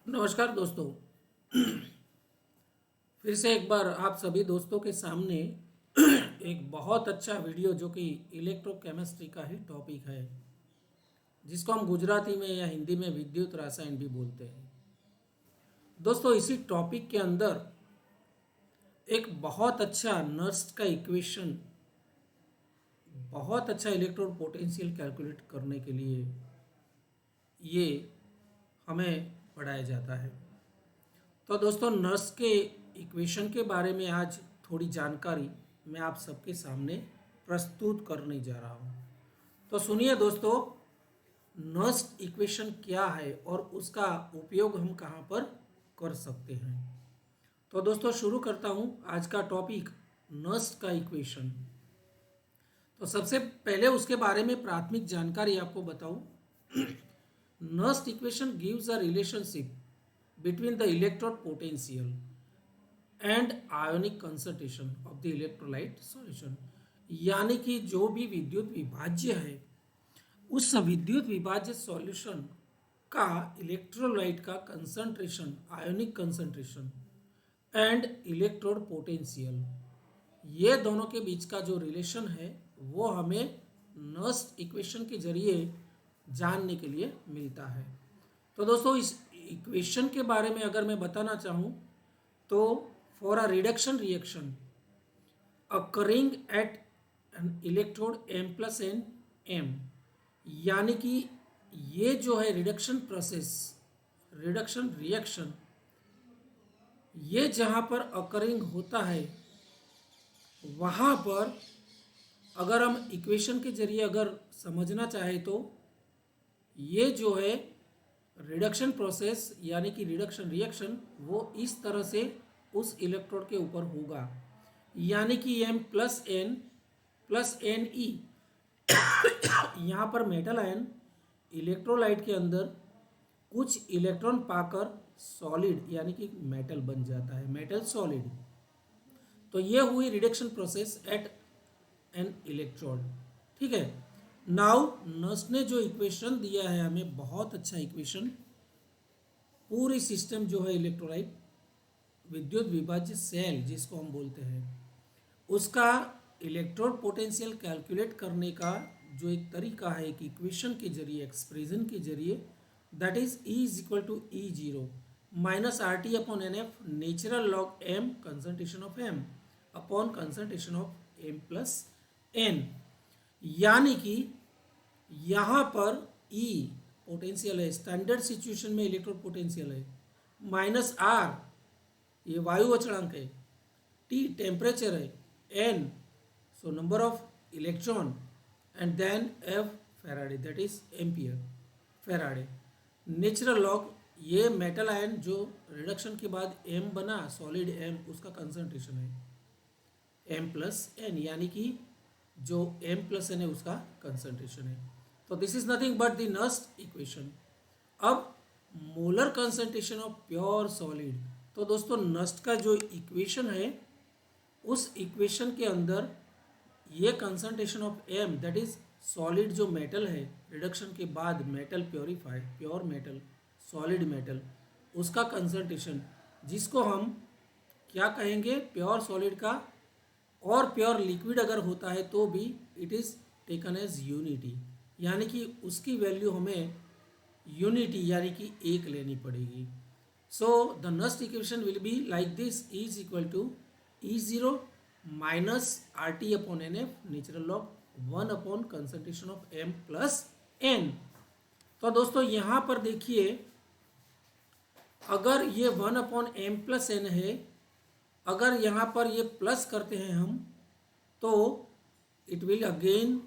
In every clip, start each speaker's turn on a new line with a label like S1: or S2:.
S1: नमस्कार दोस्तों। फिर से एक बार आप सभी दोस्तों के सामने एक बहुत अच्छा वीडियो जो कि इलेक्ट्रोकेमिस्ट्री का ही टॉपिक है, जिसको हम गुजराती में या हिंदी में विद्युत रसायन भी बोलते हैं। दोस्तों, इसी टॉपिक के अंदर एक बहुत अच्छा नर्स का इक्वेशन, बहुत अच्छा इलेक्ट्रोड पोटेंशियल कैलकुलेट करने के लिए ये हमें पढ़ाया जाता है। तो दोस्तों, नर्स के इक्वेशन के बारे में आज थोड़ी जानकारी मैं आप सबके सामने प्रस्तुत करने जा रहा हूँ। तो सुनिए दोस्तों, नर्स इक्वेशन क्या है और उसका उपयोग हम कहाँ पर कर सकते हैं। तो दोस्तों, शुरू करता हूँ आज का टॉपिक, नर्स का इक्वेशन। तो सबसे पहले उसके बारे में प्राथमिक जानकारी आपको बताऊँ। Nernst equation gives a relationship between the electrode potential and ionic concentration of the electrolyte solution। यानी कि जो भी विद्युत विभाज्य है, उस विद्युत विभाज्य सॉल्यूशन का इलेक्ट्रोलाइट का concentration, ionic concentration and electrode potential, ये दोनों के बीच का जो रिलेशन है वो हमें नर्स इक्वेशन के जरिए जानने के लिए मिलता है। तो दोस्तों, इस इक्वेशन के बारे में अगर मैं बताना चाहूँ तो for a reduction reaction occurring at an electrode M plus N M, यानी कि ये जो है रिडक्शन प्रोसेस, रिडक्शन रिएक्शन, ये जहाँ पर अकरिंग होता है वहाँ पर अगर हम इक्वेशन के जरिए अगर समझना चाहे तो ये जो है रिडक्शन प्रोसेस यानी कि रिडक्शन रिएक्शन वो इस तरह से उस इलेक्ट्रोड के ऊपर होगा, यानी कि एम प्लस एन ई, यहाँ पर मेटल आयन इलेक्ट्रोलाइट के अंदर कुछ इलेक्ट्रॉन पाकर सॉलिड यानी कि मेटल बन जाता है, मेटल सॉलिड। तो ये हुई reduction process at an electrode. ठीक है। नाउ नर्स ने जो इक्वेशन दिया है हमें, बहुत अच्छा इक्वेशन, पूरी सिस्टम जो है इलेक्ट्रोलाइट विद्युत विभाज्य सेल जिसको हम बोलते हैं, उसका इलेक्ट्रोड पोटेंशियल कैलकुलेट करने का जो एक तरीका है, एक इक्वेशन के जरिए, एक्सप्रेशन के जरिए, that is E is equal to E zero minus R T upon N F natural log M concentration of M upon concentration of M plus N. यानी कि यहाँ पर E पोटेंशियल है, स्टैंडर्ड सिचुएशन में electrode potential है, minus R ये वायु अचलांक है, T टेम्परेचर है, N so number of electron and then F Faraday that is ampere Faraday. Natural log ये मेटल आयन जो रिडक्शन के बाद M बना, सॉलिड M, उसका कंसंट्रेशन है M प्लस एन, यानी कि जो M प्लस एन है उसका कंसंट्रेशन है। तो this is nothing but the Nernst equation. अब molar concentration of pure solid. तो दोस्तों, नर्स का जो इक्वेशन है, उस इक्वेशन के अंदर ये concentration of M that is solid जो मेटल है, रिडक्शन के बाद metal purified, pure metal, solid metal, उसका कंसंट्रेशन, जिसको हम क्या कहेंगे, प्योर सॉलिड का, और प्योर लिक्विड अगर होता है तो भी it is taken as unity, यानी कि उसकी वैल्यू हमें यूनिटी यानी कि एक लेनी पड़ेगी। So the Nernst equation will be like this, E is equal to E zero minus R T upon N F natural log one upon concentration of M plus N. तो दोस्तों, यहाँ पर देखिए, अगर ये one upon M plus N है, अगर यहाँ पर ये प्लस करते हैं हम, तो it will again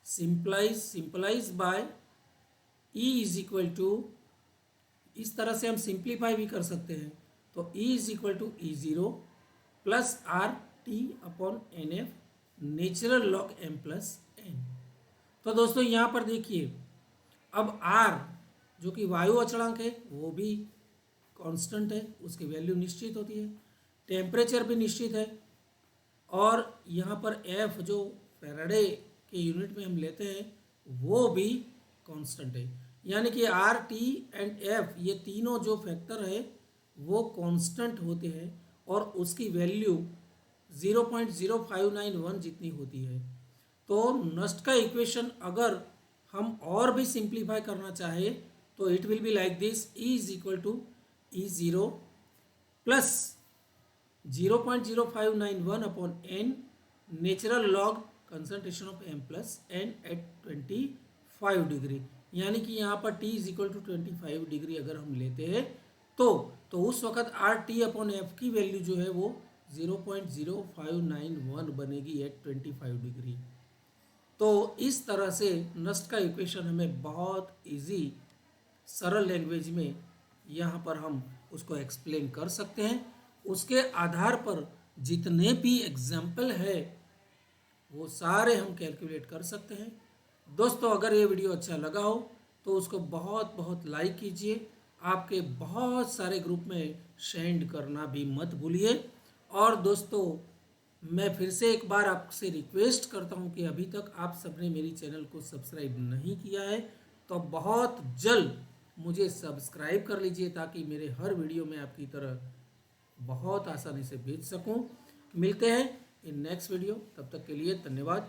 S1: simplify by E is equal to, इस तरह से हम सिंप्लीफाई भी कर सकते हैं, तो E is equal to E zero plus R T upon N F natural log M plus N. तो दोस्तों, यहाँ पर देखिए, अब आर जो कि वायु अचलांक है वो भी कांस्टेंट है, उसकी वैल्यू निश्चित होती है, टेम्परेचर भी निश्चित है, और यहाँ पर एफ जो फैराडे के यूनिट में हम लेते हैं वो भी कांस्टेंट है। यानी कि आर, टी एंड एफ ये तीनों जो फैक्टर है वो कांस्टेंट होते हैं और उसकी वैल्यू 0.0591 जितनी होती है। तो नस्ट का इक्वेशन अगर हम और भी सिंप्लीफाई करना चाहे तो it will be like this, E is equal to E zero plus 0.0591 upon N natural log concentration of M plus N at 25 degree. यानी कि यहाँ पर t is equal to 25 degree अगर हम लेते हैं तो उस वक्त आर टी अपॉन एफ की वैल्यू जो है वो 0.0591 बनेगी एट 25 डिग्री। तो इस तरह से नस्ट का इक्वेशन हमें बहुत इजी सरल लैंग्वेज में यहाँ पर हम उसको एक्सप्लेन कर सकते हैं। उसके आधार पर जितने भी एग्जाम्पल है वो सारे हम कैलकुलेट कर सकते हैं। दोस्तों अगर ये वीडियो अच्छा लगा हो तो उसको बहुत बहुत लाइक कीजिए, आपके बहुत सारे ग्रुप में शेयर करना भी मत भूलिए। और दोस्तों मैं फिर से एक बार आपसे रिक्वेस्ट करता हूँ कि अभी तक आप सबने मेरी चैनल को सब्सक्राइब नहीं किया है तो बहुत जल्द मुझे सब्सक्राइब कर लीजिए ताकि मेरे हर वीडियो में आपकी तरह बहुत आसानी से भेज सकूँ। मिलते हैं इन नेक्स्ट वीडियो, तब तक के लिए धन्यवाद।